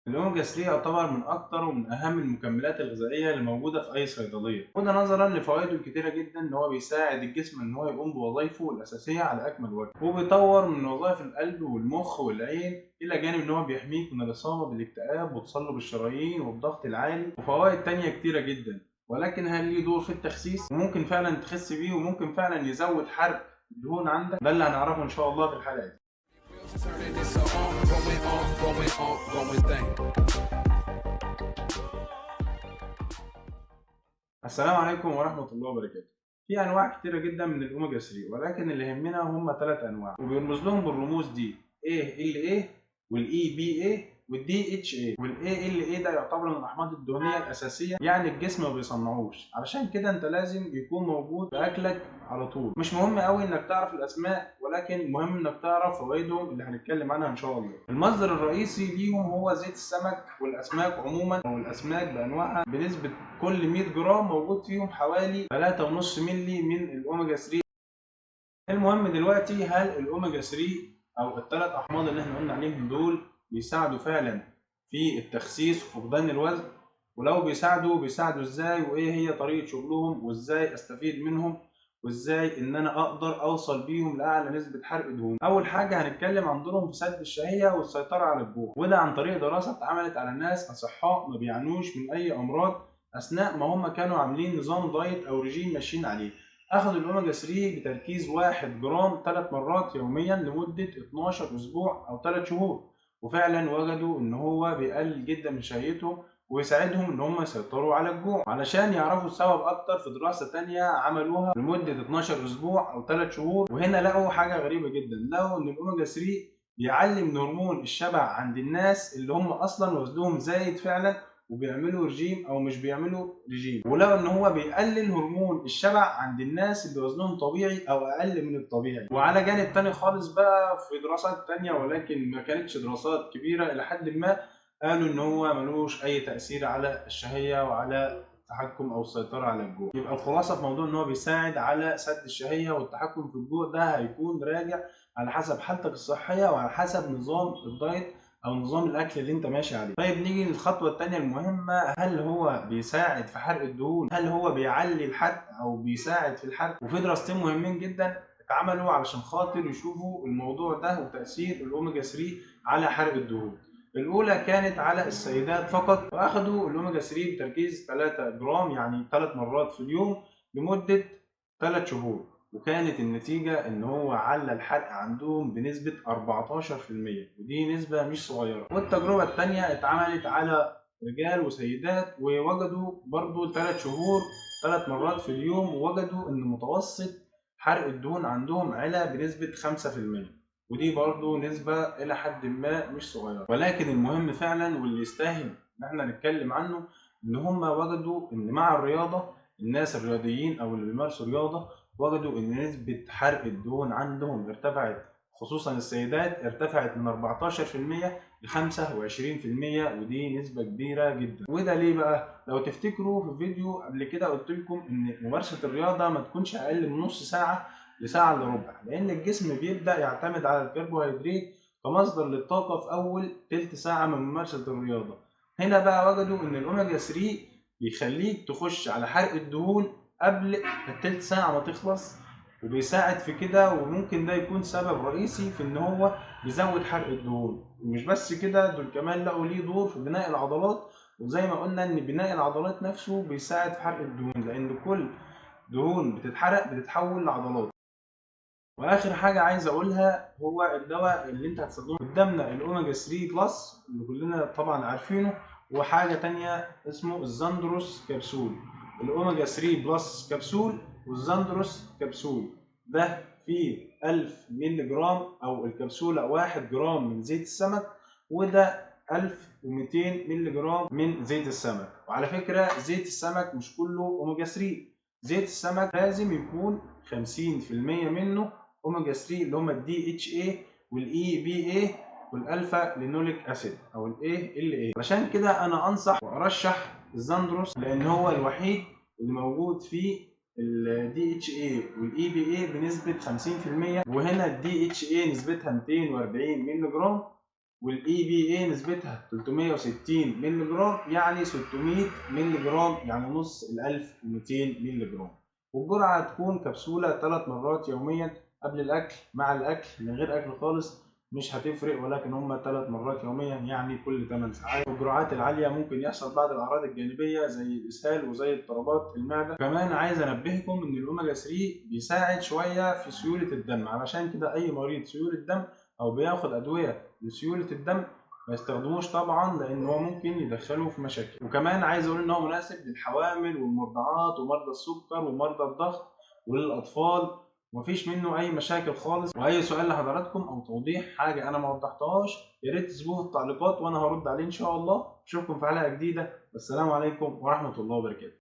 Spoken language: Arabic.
الأوميجا 3 يعتبر من أكتر ومن أهم المكملات الغذائية اللي موجودة في أي صيدلية، وده نظرا لفوائده الكتيرة جدا إن هو بيساعد الجسم إن هو يقوم بوظائفه الأساسية على أكمل وجه، وبيطور من وظائف القلب والمخ والعين، إلى جانب إن هو بيحميك من الإصابة بالاكتئاب وتصلب الشرايين والضغط العالي، وفوائد تانية كتيرة جدا. ولكن هل ليه دور في التخسيس؟ وممكن فعلا تخس بيه وممكن فعلا يزود حرق الدهون عندك؟ ده اللي هنعرفه إن شاء الله في الحلقة دي. Turning this going thing. السلام عليكم ورحمة الله وبركاته. في أنواع كتيرة جدا من الأوميجا 3، ولكن اللي يهمنا هم 3 أنواع وبيرمز لهم بالرموز دي ALA والEPA والDHA. والALA ده يعتبر من الأحماض الدهنية الأساسية، يعني الجسم ما بيصنعوش، علشان كده أنت لازم يكون موجود في أكلك على طول. مش مهم قوي إنك تعرف الأسماء، ولكن مهم إنك تعرف فوائدهم اللي هنتكلم عنها إن شاء الله. المصدر الرئيسي ليهم هو زيت السمك والأسماك عموما، أو الأسماك بأنواعها، بنسبة كل 100 جرام موجود فيهم حوالي 3.5 مللي من الأوميجا 3. المهم دلوقتي، هل الأوميجا 3 أو الثلاث أحماض اللي احنا قلنا عليهم دول بيساعدوا فعلا في التخسيس وفقدان الوزن؟ ولو بيساعدوا ازاي، وايه هي طريقة شغلهم، وازاي استفيد منهم، وازاي ان انا اقدر اوصل بيهم لاعلى نسبة حرق دهون؟ اول حاجة هنتكلم عن دورهم في سد الشهية والسيطرة على الجوع، وده عن طريق دراسة اتعملت على ناس اصحاء ما بيعانوش من اي امراض اثناء ما هم كانوا عاملين نظام دايت او رجيم ماشيين عليه. اخذوا الاوميجا 3 بتركيز 1 جرام 3 مرات يوميا لمدة 12 اسبوع او 3 شهور، وفعلا وجدوا ان هو بيقلل جدا من شهيتهم ويساعدهم ان هم يسيطروا على الجوع. علشان يعرفوا السبب اكتر، في دراسة تانية عملوها لمدة 12 اسبوع او 3 شهور، وهنا لقوا حاجة غريبة جدا. لقوا ان الاوميجا 3 بيعلي من هرمون الشبع عند الناس اللي هم اصلا وزنهم زايد فعلا وبيعملوا رجيم او مش بيعملوا رجيم، ولقوا ان هو بيقلل هرمون الشبع عند الناس اللي وزنهم طبيعي او اقل من الطبيعي. وعلى جانب تاني خالص بقى، في دراسات تانية ولكن ما كانتش دراسات كبيرة الى حد ما، قالوا ان هو ملوش اي تأثير على الشهية وعلى التحكم او السيطرة على الجوع. يبقى الخلاصة في موضوع ان هو بيساعد على سد الشهية والتحكم في الجوع، ده هيكون راجع على حسب حالتك الصحية وعلى حسب نظام الدايت او نظام الاكل اللي انت ماشي عليه. طيب نيجي للخطوه الثانيه المهمه، هل هو بيساعد في حرق الدهون؟ هل هو بيعلي الحرق او بيساعد في الحرق؟ وفي دراستين مهمين جدا اتعملوا علشان خاطر يشوفوا الموضوع ده وتاثير الاوميجا 3 على حرق الدهون. الاولى كانت على السيدات فقط، واخدوا الاوميجا 3 بتركيز 3 جرام، يعني 3 مرات في اليوم لمده 3 شهور، وكانت النتيجة إن هو علّى الحرق عندهم بنسبة 14%، ودي نسبة مش صغيرة. والتجربة التانية اتعملت على رجال وسيدات، ووجدوا برضو 3 شهور 3 مرات في اليوم، ووجدوا إن متوسط حرق الدهون عندهم علا بنسبة 5%، ودي برضو نسبة إلى حد ما مش صغيرة. ولكن المهم فعلا واللي يستاهل إن احنا نتكلم عنه، إن هم وجدوا إن مع الرياضة، الناس الرياضيين أو اللي بيمارسوا رياضة، وجدوا إن نسبة حرق الدهون عندهم ارتفعت، خصوصا السيدات ارتفعت من 14% ل 25%، ودي نسبة كبيرة جدا. وده ليه بقى؟ لو تفتكروا في فيديو قبل كده قلت لكم إن ممارسة الرياضة ما تكونش أقل من نص ساعة لساعة إلا ربع، لأن الجسم بيبدأ يعتمد على الكربوهيدرات كمصدر للطاقة في أول تلت ساعة من ممارسة الرياضة. هنا بقى وجدوا إن الأوميجا 3 بيخليك تخش على حرق الدهون قبل التلت ساعة ما تخلص، وبيساعد في كده، وممكن ده يكون سبب رئيسي في ان هو بيزود حرق الدهون. ومش بس كده، دول كمان لقوا ليه دور في بناء العضلات، وزي ما قلنا ان بناء العضلات نفسه بيساعد في حرق الدهون، لان كل دهون بتتحرق بتتحول لعضلات. واخر حاجه عايز اقولها، هو الدواء اللي انت هتستخدمه قدامنا الاوميجا 3 بلس اللي كلنا طبعا عارفينه، وحاجه تانية اسمه الزاندروس كبسول. الاوميجا 3 بلس كبسول والزاندروس كبسول، ده فيه 1000 مللي جرام او الكبسوله 1 جرام من زيت السمك، وده 1200 مللي جرام من زيت السمك. وعلى فكره زيت السمك مش كله اوميجا 3، زيت السمك لازم يكون 50% منه اوميجا 3 اللي هم الدي اتش اي والاي بي اي والالفا لينوليك اسيد او الاي ال اي. عشان كده انا انصح وارشح الزاندروس، لان هو الوحيد اللي موجود فيه الدي اتش اي والاي بي اي بنسبه 50%، وهنا الدي اتش اي نسبتها 240 مللي جرام والاي بي اي نسبتها 360 مللي جرام، يعني 600 مللي جرام، يعني نص ال 1200 مللي جرام. والجرعه هتكون كبسوله 3 مرات يوميا قبل الاكل، مع الاكل، من غير اكل خالص مش هتفرق، ولكن هم 3 مرات يوميا يعني كل 8 ساعات. الجرعات العاليه ممكن يحصل بعض الاعراض الجانبيه زي الاسهال وزي اضطرابات المعده. كمان عايز انبهكم ان الاوميجا 3 بيساعد شويه في سيوله الدم، علشان كده اي مريض سيوله دم او بياخد ادويه لسيوله الدم ما يستخدموش طبعا، لان هو ممكن يدخله في مشاكل. وكمان عايز اقول ان هو مناسب للحوامل والمرضعات ومرضى السكر ومرضى الضغط وللاطفال، ومفيش منه اي مشاكل خالص. واي سؤال لحضراتكم او توضيح حاجه انا ما وضحتهاش يا ريت تسيبوه في التعليقات وانا هرد عليه ان شاء الله. اشوفكم في حلقه جديده، والسلام عليكم ورحمه الله وبركاته.